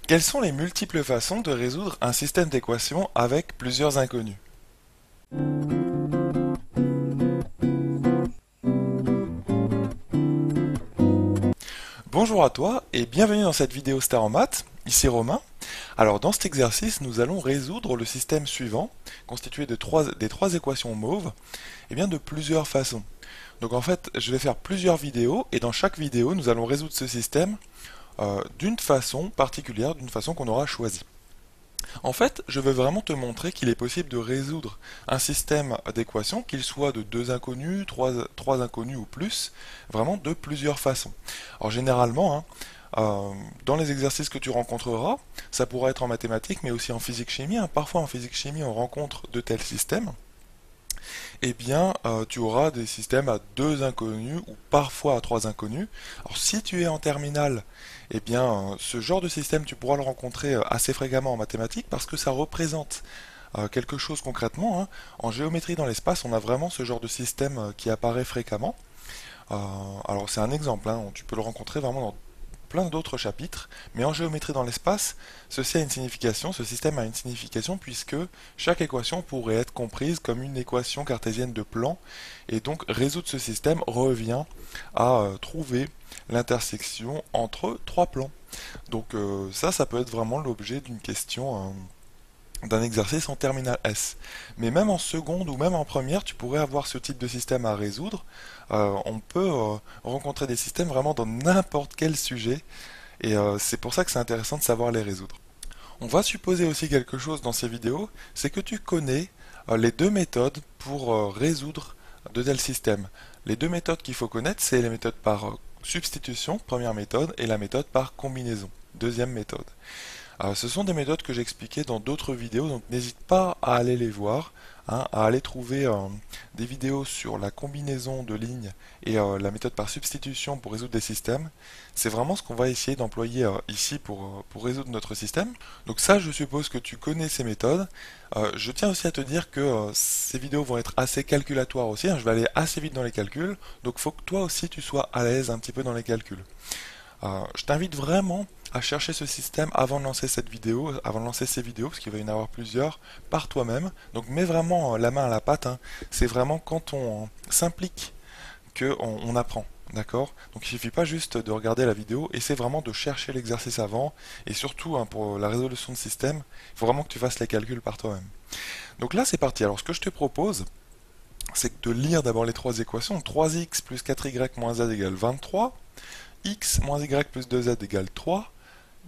Quelles sont les multiples façons de résoudre un système d'équations avec plusieurs inconnus? Bonjour à toi et bienvenue dans cette vidéo Star en maths, ici Romain. Alors dans cet exercice, nous allons résoudre le système suivant, constitué des trois équations mauves, et bien de plusieurs façons. Donc en fait, je vais faire plusieurs vidéos et dans chaque vidéo, nous allons résoudre ce système d'une façon particulière, d'une façon qu'on aura choisie. En fait, je veux vraiment te montrer qu'il est possible de résoudre un système d'équations, qu'il soit de deux inconnus, trois inconnus ou plus, vraiment de plusieurs façons. Alors généralement, dans les exercices que tu rencontreras, ça pourra être en mathématiques, mais aussi en physique-chimie. Parfois en physique-chimie, on rencontre de tels systèmes. Eh bien, tu auras des systèmes à deux inconnus ou parfois à trois inconnus. Alors, si tu es en terminale, eh bien, ce genre de système, tu pourras le rencontrer assez fréquemment en mathématiques parce que ça représente quelque chose concrètement, hein. En géométrie dans l'espace, on a vraiment ce genre de système qui apparaît fréquemment. Alors, c'est un exemple, hein, tu peux le rencontrer vraiment dans plein d'autres chapitres, mais en géométrie dans l'espace, ceci a une signification, ce système a une signification puisque chaque équation pourrait être comprise comme une équation cartésienne de plan, et donc résoudre ce système revient à trouver l'intersection entre trois plans. Donc ça peut être vraiment l'objet d'une question d'un exercice en terminale S. Mais même en seconde ou même en première, tu pourrais avoir ce type de système à résoudre. On peut rencontrer des systèmes vraiment dans n'importe quel sujet, et c'est pour ça que c'est intéressant de savoir les résoudre. On va supposer aussi quelque chose dans ces vidéos, c'est que tu connais les deux méthodes pour résoudre de tels systèmes. Les deux méthodes qu'il faut connaître, c'est les méthodes par substitution, première méthode, et la méthode par combinaison, deuxième méthode. Ce sont des méthodes que j'ai expliquées dans d'autres vidéos, donc n'hésite pas à aller les voir, hein, à aller trouver des vidéos sur la combinaison de lignes et la méthode par substitution pour résoudre des systèmes. C'est vraiment ce qu'on va essayer d'employer ici pour résoudre notre système. Donc ça, je suppose que tu connais ces méthodes. Je tiens aussi à te dire que ces vidéos vont être assez calculatoires aussi, hein, je vais aller assez vite dans les calculs, donc il faut que toi aussi tu sois à l'aise un petit peu dans les calculs. Je t'invite vraiment à chercher ce système avant de lancer cette vidéo, avant de lancer ces vidéos, parce qu'il va y en avoir plusieurs, par toi-même. Donc mets vraiment la main à la pâte, hein. C'est vraiment quand on s'implique qu'on apprend. D'accord? Donc il suffit pas juste de regarder la vidéo, essaie vraiment de chercher l'exercice avant, et surtout pour la résolution de système, il faut vraiment que tu fasses les calculs par toi-même. Donc là c'est parti, alors ce que je te propose, c'est de lire d'abord les trois équations, 3x plus 4y moins z égale 23, x moins y plus 2z égale 3,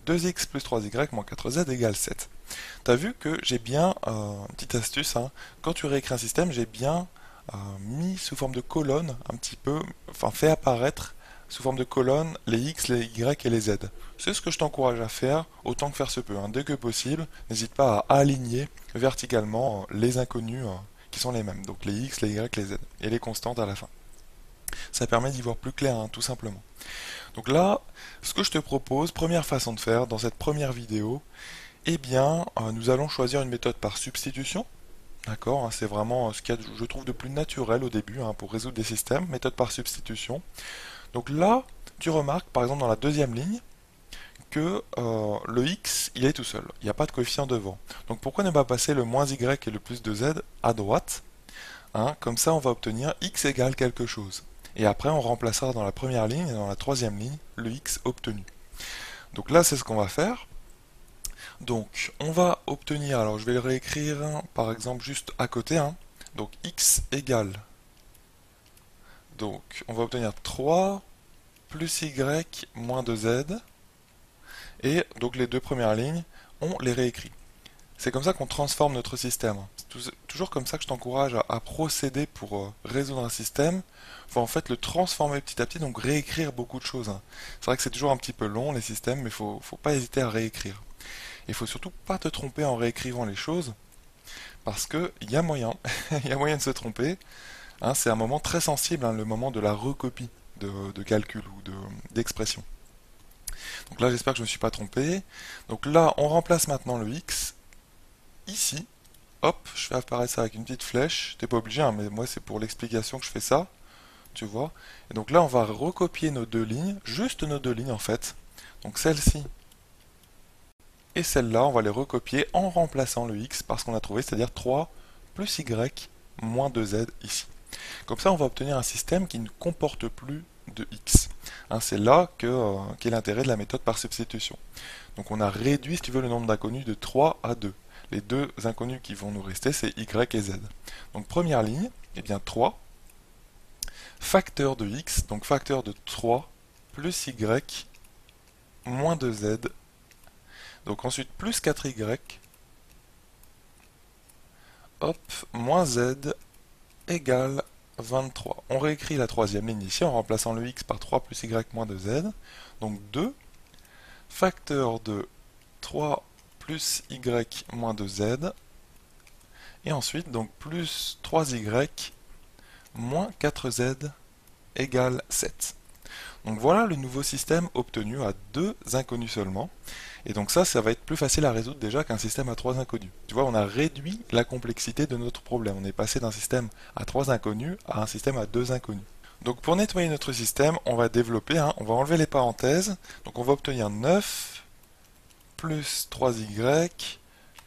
2x plus 3y moins 4z égale 7. Tu as vu que j'ai bien, une petite astuce, hein, quand tu réécris un système, j'ai bien mis sous forme de colonne un petit peu, enfin fait apparaître sous forme de colonne les x, les y et les z. C'est ce que je t'encourage à faire autant que faire se peut, hein. Dès que possible, n'hésite pas à aligner verticalement les inconnus qui sont les mêmes, donc les x, les y, les z, et les constantes à la fin. Ça permet d'y voir plus clair, hein, tout simplement. Donc là, ce que je te propose, première façon de faire dans cette première vidéo, eh bien, nous allons choisir une méthode par substitution. D'accord, hein, c'est vraiment ce qu'il y a, je trouve, de plus naturel au début hein, pour résoudre des systèmes, méthode par substitution. Donc là, tu remarques, par exemple, dans la deuxième ligne, que le x, il est tout seul. Il n'y a pas de coefficient devant. Donc pourquoi ne pas passer le moins y et le plus de z à droite, hein, comme ça, on va obtenir x égale quelque chose. Et après, on remplacera dans la première ligne et dans la troisième ligne le x obtenu. Donc là, c'est ce qu'on va faire. Donc, on va obtenir, alors je vais le réécrire, hein, par exemple, juste à côté. Hein. Donc, x égale. Donc, on va obtenir 3 plus y moins 2z. Et donc, les deux premières lignes, on les réécrit. C'est comme ça qu'on transforme notre système. C'est toujours comme ça que je t'encourage à procéder pour résoudre un système. Il faut en fait le transformer petit à petit, donc réécrire beaucoup de choses, hein. C'est vrai que c'est toujours un petit peu long les systèmes, mais faut pas hésiter à réécrire. Il faut surtout pas te tromper en réécrivant les choses, parce que il y a moyen, il y a moyen de se tromper. Hein, c'est un moment très sensible, hein, le moment de la recopie de calcul ou d'expression. Donc là, j'espère que je ne me suis pas trompé. Donc là, on remplace maintenant le x ici. Hop, je fais apparaître ça avec une petite flèche. T'es pas obligé, hein, mais moi c'est pour l'explication que je fais ça. Tu vois. Et donc là, on va recopier nos deux lignes, juste nos deux lignes en fait. Donc celle-ci et celles-là, on va les recopier en remplaçant le x par ce qu'on a trouvé, c'est-à-dire 3 plus y moins 2z ici. Comme ça, on va obtenir un système qui ne comporte plus de x. Hein, c'est là qu'est l'intérêt de la méthode par substitution. Donc on a réduit, si tu veux, le nombre d'inconnus de 3 à 2. Les deux inconnus qui vont nous rester, c'est y et z. Donc première ligne, eh bien 3, facteur de x, donc facteur de 3 plus y moins 2z. Donc ensuite plus 4y, hop, moins z égale 23. On réécrit la troisième ligne ici en remplaçant le x par 3 plus y moins 2z. Donc 2, facteur de 3 plus y moins 2z. Et ensuite, donc plus 3y moins 4z égale 7. Donc voilà le nouveau système obtenu à deux inconnus seulement. Et donc ça va être plus facile à résoudre déjà qu'un système à trois inconnus. Tu vois, on a réduit la complexité de notre problème. On est passé d'un système à trois inconnus à un système à deux inconnus. Donc pour nettoyer notre système, on va développer, on va enlever les parenthèses. Donc on va obtenir 9 plus 3y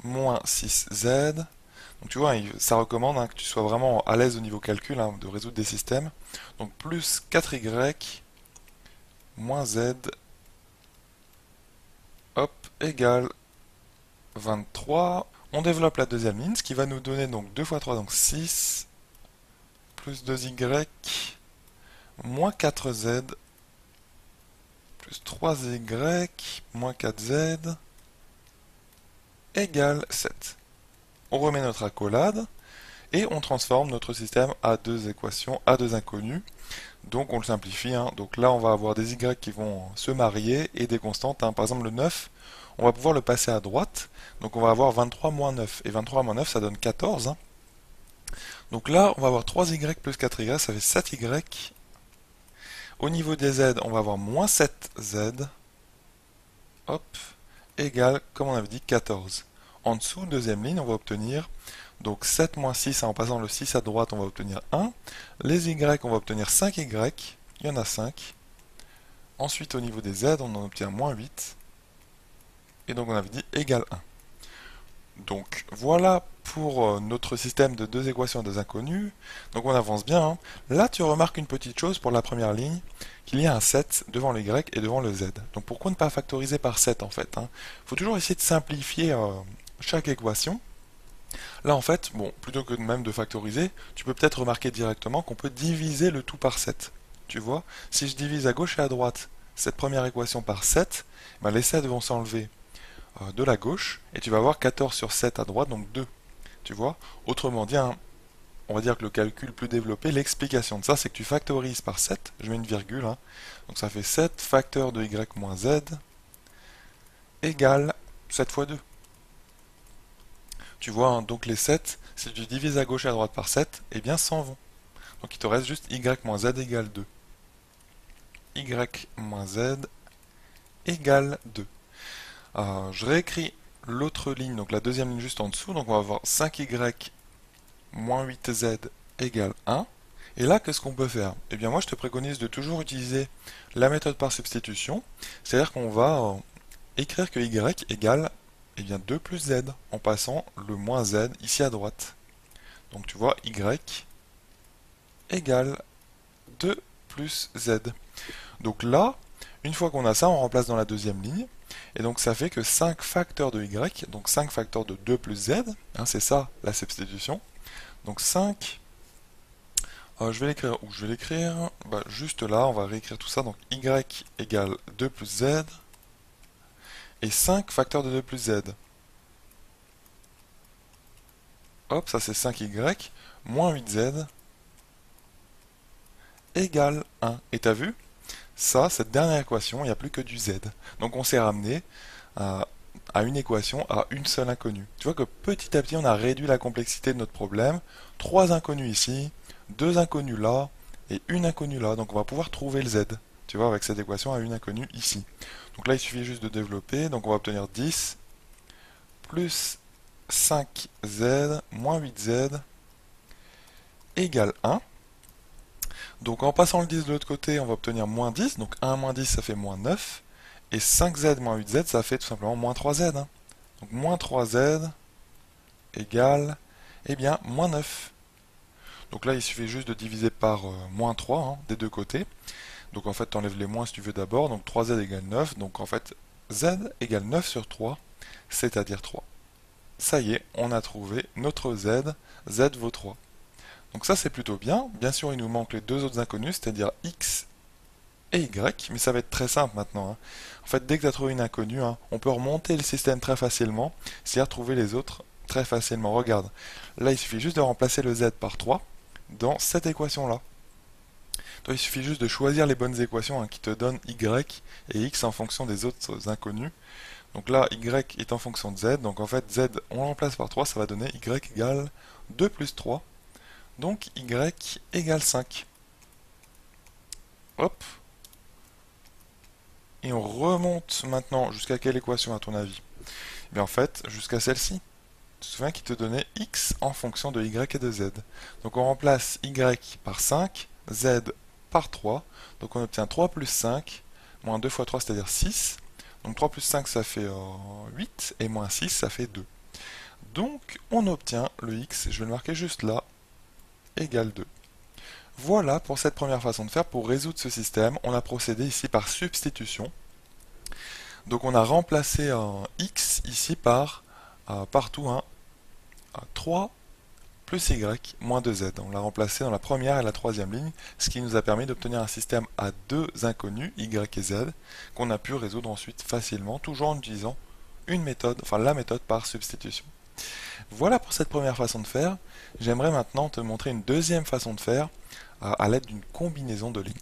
moins 6z. Donc tu vois, ça recommande que tu sois vraiment à l'aise au niveau calcul, de résoudre des systèmes. Donc plus 4y moins z, hop, égale 23. On développe la deuxième ligne, ce qui va nous donner donc 2 fois 3, donc 6, plus 2y, moins 4z, plus 3y, moins 4z, égale 7. On remet notre accolade, et on transforme notre système à deux équations, à deux inconnus. Donc on le simplifie, donc là on va avoir des y qui vont se marier et des constantes. Par exemple le 9, on va pouvoir le passer à droite, donc on va avoir 23 moins 9, et 23 moins 9 ça donne 14. Donc là on va avoir 3y plus 4y, ça fait 7y. Au niveau des z, on va avoir moins 7z, hop, égale, comme on avait dit, 14. En dessous, deuxième ligne, on va obtenir donc 7 moins 6, en passant le 6 à droite, on va obtenir 1. Les y, on va obtenir 5y, il y en a 5. Ensuite, au niveau des z, on en obtient moins 8. Et donc on avait dit égal 1. Donc voilà pour notre système de deux équations à deux inconnus. Donc on avance bien. Là, tu remarques une petite chose pour la première ligne, qu'il y a un 7 devant le y et devant le z. Donc pourquoi ne pas factoriser par 7 en fait? Faut toujours essayer de simplifier chaque équation. Là en fait, bon, plutôt que même de factoriser, tu peux peut-être remarquer directement qu'on peut diviser le tout par 7. Tu vois, si je divise à gauche et à droite cette première équation par 7, ben les 7 vont s'enlever de la gauche, et tu vas avoir 14 sur 7 à droite, donc 2. Tu vois, autrement dit, on va dire que le calcul plus développé, l'explication de ça, c'est que tu factorises par 7, je mets une virgule, donc ça fait 7 facteur de y moins z égale 7 fois 2. Tu vois, donc les 7, si tu divises à gauche et à droite par 7, eh bien s'en vont. Donc il te reste juste y moins z égale 2. Y moins z égale 2. Je réécris l'autre ligne, donc la deuxième ligne juste en dessous, donc on va avoir 5y moins 8z égale 1. Et là, qu'est-ce qu'on peut faire? Eh bien moi je te préconise de toujours utiliser la méthode par substitution, c'est-à-dire qu'on va écrire que y égale 2 plus z, en passant le moins z ici à droite. Donc tu vois, y égale 2 plus z. Donc là, une fois qu'on a ça, on remplace dans la deuxième ligne, et donc ça fait que 5 facteurs de y, donc 5 facteurs de 2 plus z, c'est ça la substitution. Donc 5, je vais l'écrire où? Je vais l'écrire juste là, on va réécrire tout ça, donc y égale 2 plus z, et 5 facteurs de 2 plus z. Hop, ça c'est 5y, moins 8z, égale 1. Et t'as vu? Ça, cette dernière équation, il n'y a plus que du z. Donc on s'est ramené à une équation à une seule inconnue. Tu vois que petit à petit, on a réduit la complexité de notre problème. 3 inconnus ici, 2 inconnus là, et une inconnue là. Donc on va pouvoir trouver le z, tu vois, avec cette équation à une inconnue ici. Donc là, il suffit juste de développer. Donc on va obtenir 10 plus 5z moins 8z égale 1. Donc en passant le 10 de l'autre côté, on va obtenir moins 10. Donc 1 moins 10, ça fait moins 9. Et 5z moins 8z, ça fait tout simplement moins 3z. Donc moins 3z égale, eh bien, moins 9. Donc là, il suffit juste de diviser par moins 3 hein, des deux côtés. Donc en fait, tu enlèves les moins si tu veux d'abord. Donc 3z égale 9. Donc en fait, z égale 9 sur 3, c'est-à-dire 3. Ça y est, on a trouvé notre z. Z vaut 3. Donc ça, c'est plutôt bien. Bien sûr, il nous manque les deux autres inconnus, c'est-à-dire x et y. Mais ça va être très simple maintenant, hein. En fait, dès que tu as trouvé une inconnue, hein, on peut remonter le système très facilement, c'est-à-dire trouver les autres très facilement. Regarde, là, il suffit juste de remplacer le z par 3 dans cette équation-là. Donc, il suffit juste de choisir les bonnes équations hein, qui te donnent y et x en fonction des autres inconnus. Donc là, y est en fonction de z, donc en fait z, on le remplace par 3, ça va donner y égale 2 plus 3, donc y égale 5. Hop. Et on remonte maintenant jusqu'à quelle équation à ton avis? Eh bien en fait, jusqu'à celle-ci. Tu te souviens qu'il te donnait x en fonction de y et de z. Donc on remplace y par 5, z par 3, donc on obtient 3 plus 5, moins 2 fois 3, c'est-à-dire 6. Donc 3 plus 5, ça fait 8, et moins 6, ça fait 2. Donc on obtient le x, je vais le marquer juste là, égale 2. Voilà pour cette première façon de faire. Pour résoudre ce système, on a procédé ici par substitution. Donc on a remplacé un x ici par partout un 3 plus y moins 2z. On l'a remplacé dans la première et la troisième ligne, ce qui nous a permis d'obtenir un système à deux inconnus, y et z, qu'on a pu résoudre ensuite facilement, toujours en utilisant une méthode, enfin la méthode par substitution. Voilà pour cette première façon de faire. J'aimerais maintenant te montrer une deuxième façon de faire à l'aide d'une combinaison de lignes.